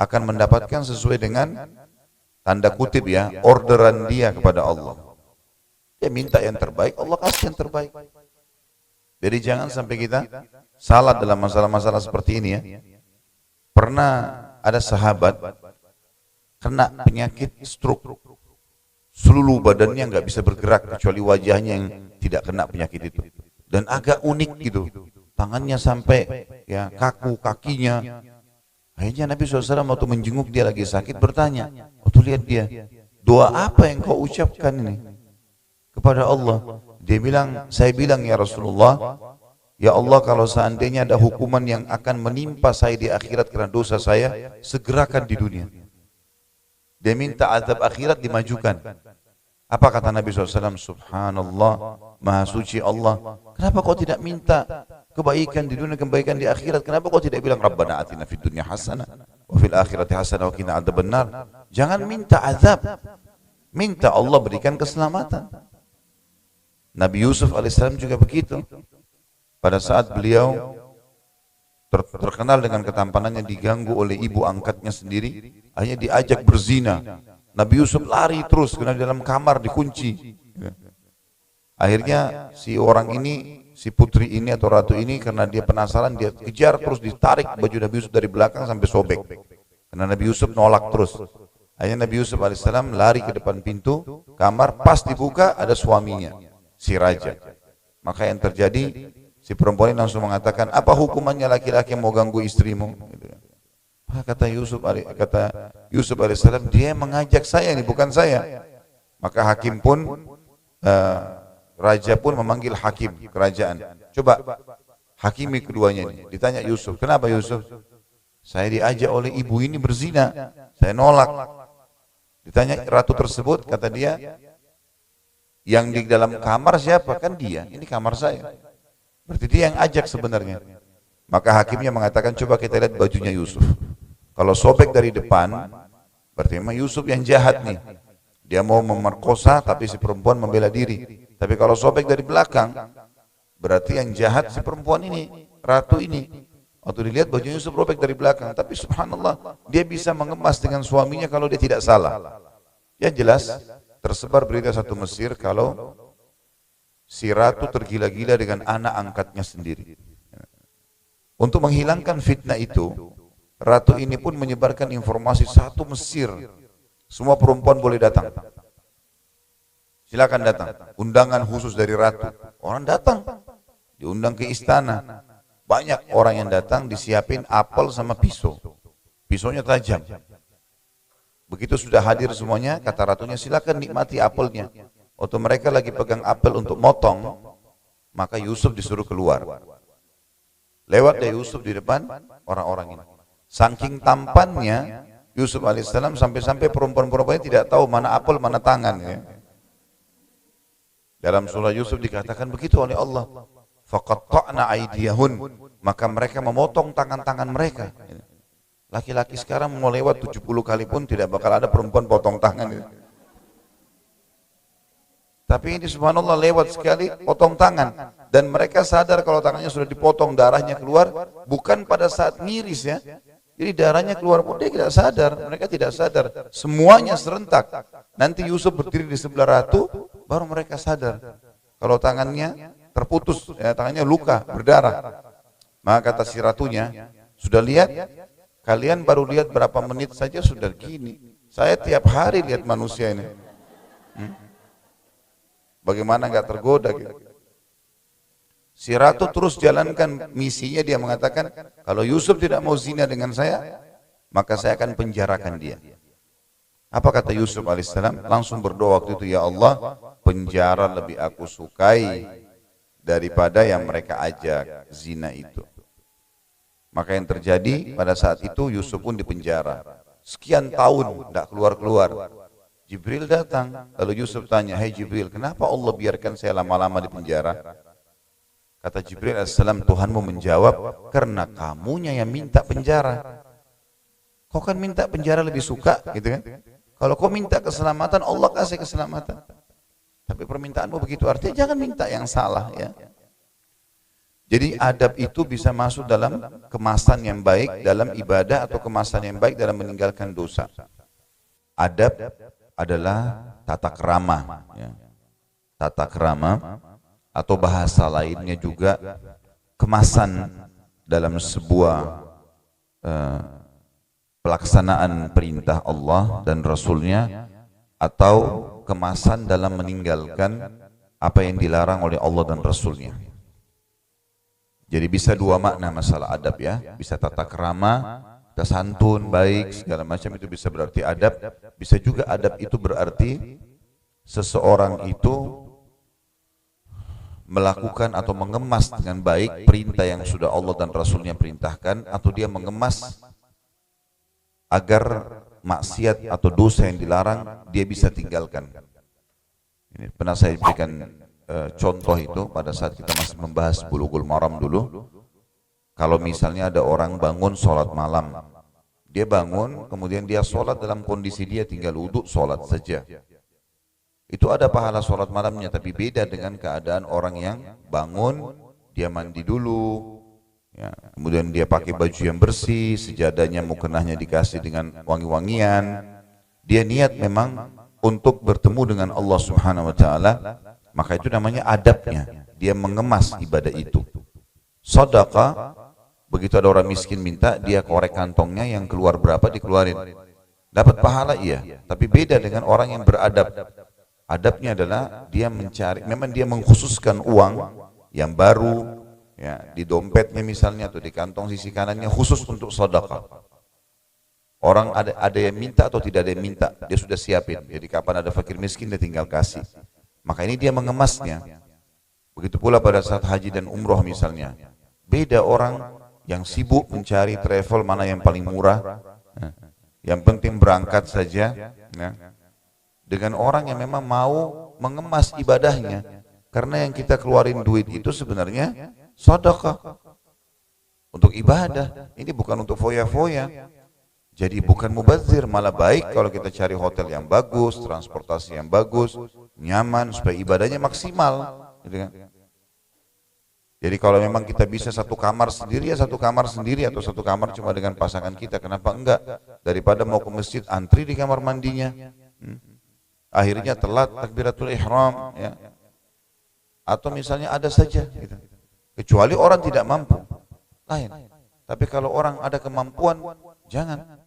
akan mendapatkan sesuai dengan tanda kutip ya, orderan dia kepada Allah. Dia minta yang terbaik, Allah kasih yang terbaik. Jadi jangan sampai kita salah dalam masalah-masalah seperti ini ya. Pernah ada sahabat kena penyakit stroke, seluruh badannya nggak bisa bergerak kecuali wajahnya yang tidak kena penyakit itu. Dan agak unik gitu, tangannya sampai ya kaku, kakinya. Akhirnya Nabi SAW waktu menjenguk dia lagi sakit bertanya, waktu lihat dia, doa apa yang kau ucapkan ini kepada Allah? Dia bilang, saya bilang ya Rasulullah, ya Allah kalau seandainya ada hukuman yang akan menimpa saya di akhirat karena dosa saya, segerakan di dunia. Dia minta azab akhirat dimajukan. Apa kata Nabi SAW? Subhanallah, Maha Suci Allah. Kenapa kau tidak minta kebaikan di dunia, kebaikan di akhirat? Kenapa kau tidak bilang Rabbana atina fid dunya hasanah wa fil akhirati hasanah wa qina adzabannar? Jangan minta azab. Minta Allah berikan keselamatan. Nabi Yusuf alaihissalam juga begitu. Pada saat beliau terkenal dengan ketampanannya, diganggu oleh ibu angkatnya sendiri, akhirnya diajak berzina. Nabi Yusuf lari terus karena di dalam kamar dikunci. Akhirnya si orang ini, si putri ini atau ratu ini, karena dia penasaran, dia kejar terus, ditarik baju Nabi Yusuf dari belakang sampai sobek. Karena Nabi Yusuf nolak terus. Akhirnya Nabi Yusuf alaihissalam lari ke depan pintu kamar, pas dibuka ada suaminya, si raja. Maka yang terjadi, si perempuan ini langsung mengatakan, apa hukumannya laki-laki yang mau ganggu istrimu? Kata Yusuf alaihissalam, dia mengajak saya ini, bukan saya. Maka hakim pun, raja pun memanggil hakim kerajaan. Coba hakimi keduanya ini. Ditanya Yusuf, kenapa Yusuf? Saya diajak oleh ibu ini berzina, saya nolak. Ditanya ratu tersebut, kata dia, yang di dalam kamar siapa? Kan dia, ini kamar saya. Berarti dia yang ajak sebenarnya. Maka hakimnya mengatakan, coba kita lihat bajunya Yusuf. Kalau sobek dari depan, berarti memang Yusuf yang jahat nih. Dia mau memerkosa, tapi si perempuan membela diri. Tapi kalau sobek dari belakang, berarti yang jahat si perempuan ini, ratu ini. Waktu dilihat baju Yusuf robek dari belakang, tapi subhanallah, dia bisa mengemas dengan suaminya kalau dia tidak salah. Yang jelas, tersebar berita satu Mesir kalau si ratu tergila-gila dengan anak angkatnya sendiri. Untuk menghilangkan fitnah itu, ratu ini pun menyebarkan informasi satu Mesir, semua perempuan boleh datang. Silakan datang. Undangan khusus dari ratu. Orang datang, diundang ke istana. Banyak orang yang datang, disiapin apel sama pisau. Pisaunya tajam. Begitu sudah hadir semuanya, kata ratunya, silakan nikmati apelnya. Waktu mereka lagi pegang apel untuk motong, maka Yusuf disuruh keluar. Lewat dari Yusuf di depan orang-orang ini. Saking tampannya Yusuf alaihissalam, sampai-sampai perempuan-perempuan tidak tahu mana apel, mana tangan. Ya. Dalam surah Yusuf dikatakan begitu oleh Allah. Faqatta'na aydiyahun, maka mereka memotong tangan-tangan mereka. Laki-laki sekarang mau lewat 70 kali pun tidak bakal ada perempuan potong tangan. Tapi ini subhanallah lewat sekali potong tangan. Dan mereka sadar kalau tangannya sudah dipotong, darahnya keluar, bukan pada saat ngiris ya. Jadi darahnya keluar pun dia tidak sadar, mereka tidak sadar. Semuanya serentak. Nanti Yusuf berdiri di sebelah ratu, baru mereka sadar. Kalau tangannya terputus, ya, tangannya luka, berdarah. Maka kata si ratunya, sudah lihat? Kalian baru lihat berapa menit saja sudah gini. Saya tiap hari lihat manusia ini. Bagaimana nggak tergoda gitu. Si ratu terus jalankan misinya, dia mengatakan, kalau Yusuf tidak mau zina dengan saya, maka saya akan penjarakan dia. Apa kata Yusuf alaihissalam? Langsung berdoa waktu itu, ya Allah, penjara lebih aku sukai daripada yang mereka ajak zina itu. Maka yang terjadi pada saat itu, Yusuf pun dipenjara. Sekian tahun tidak keluar-keluar. Jibril datang, lalu Yusuf tanya, hai Jibril, kenapa Allah biarkan saya lama-lama di penjara? Kata Jibril alaihissalam, Tuhanmu menjawab, karena kamunya yang minta penjara. Kau kan minta penjara lebih suka, gitu kan? Kalau kau minta keselamatan, Allah kasih keselamatan. Tapi permintaanmu begitu, artinya jangan minta yang salah, ya. Jadi adab itu bisa masuk dalam kemasan yang baik dalam ibadah atau kemasan yang baik dalam meninggalkan dosa. Adab adalah tata krama, ya. Tata krama atau bahasa lainnya juga kemasan dalam sebuah pelaksanaan perintah Allah dan Rasulnya, atau kemasan dalam meninggalkan apa yang dilarang oleh Allah dan Rasulnya. Jadi bisa dua makna masalah adab, ya. Bisa tata krama, kita santun, baik, segala macam, itu bisa berarti adab. Bisa juga adab itu berarti seseorang itu melakukan atau mengemas dengan baik perintah yang sudah Allah dan Rasulnya perintahkan, atau dia mengemas agar maksiat atau dosa yang dilarang dia bisa tinggalkan. Ini pernah saya berikan contoh itu pada saat kita masih membahas Bulughul Maram dulu. Kalau misalnya ada orang bangun sholat malam, dia bangun kemudian dia sholat dalam kondisi dia tinggal wudhu sholat saja, itu ada pahala sholat malamnya, tapi beda dengan keadaan orang yang bangun, dia mandi dulu, ya, kemudian dia pakai baju yang bersih, sejadahnya mukenahnya dikasih dengan wangi-wangian, dia niat memang untuk bertemu dengan Allah Subhanahu wa Ta'ala, maka itu namanya adabnya, dia mengemas ibadah itu. Sedekah, begitu ada orang miskin minta, dia korek kantongnya, yang keluar berapa dikeluarin, dapat pahala, iya, tapi beda dengan orang yang beradab. Adabnya adalah dia mencari, memang dia mengkhususkan uang yang baru, ya, di dompetnya misalnya atau di kantong sisi kanannya khusus untuk sedekah. Orang ada yang minta atau tidak ada yang minta, dia sudah siapin. Jadi kapan ada fakir miskin dia tinggal kasih. Maka ini dia mengemasnya. Begitu pula pada saat haji dan umroh misalnya. Beda orang yang sibuk mencari travel mana yang paling murah, yang penting berangkat saja, ya, dengan orang yang memang mau mengemas ibadahnya. Karena yang kita keluarin duit itu sebenarnya sedekah untuk ibadah, ini bukan untuk foya-foya. Jadi bukan mubazir, malah baik kalau kita cari hotel yang bagus, transportasi yang bagus, nyaman, supaya ibadahnya maksimal, gitu kan. Jadi kalau memang kita bisa satu kamar sendiri, ya satu kamar sendiri, atau satu kamar cuma dengan pasangan kita, kenapa enggak? Daripada mau ke masjid antri di kamar mandinya, akhirnya telat takbiratul ihram, ya. Atau misalnya ada saja, gitu. Kecuali orang tidak mampu, lain. Tapi kalau orang ada kemampuan, jangan.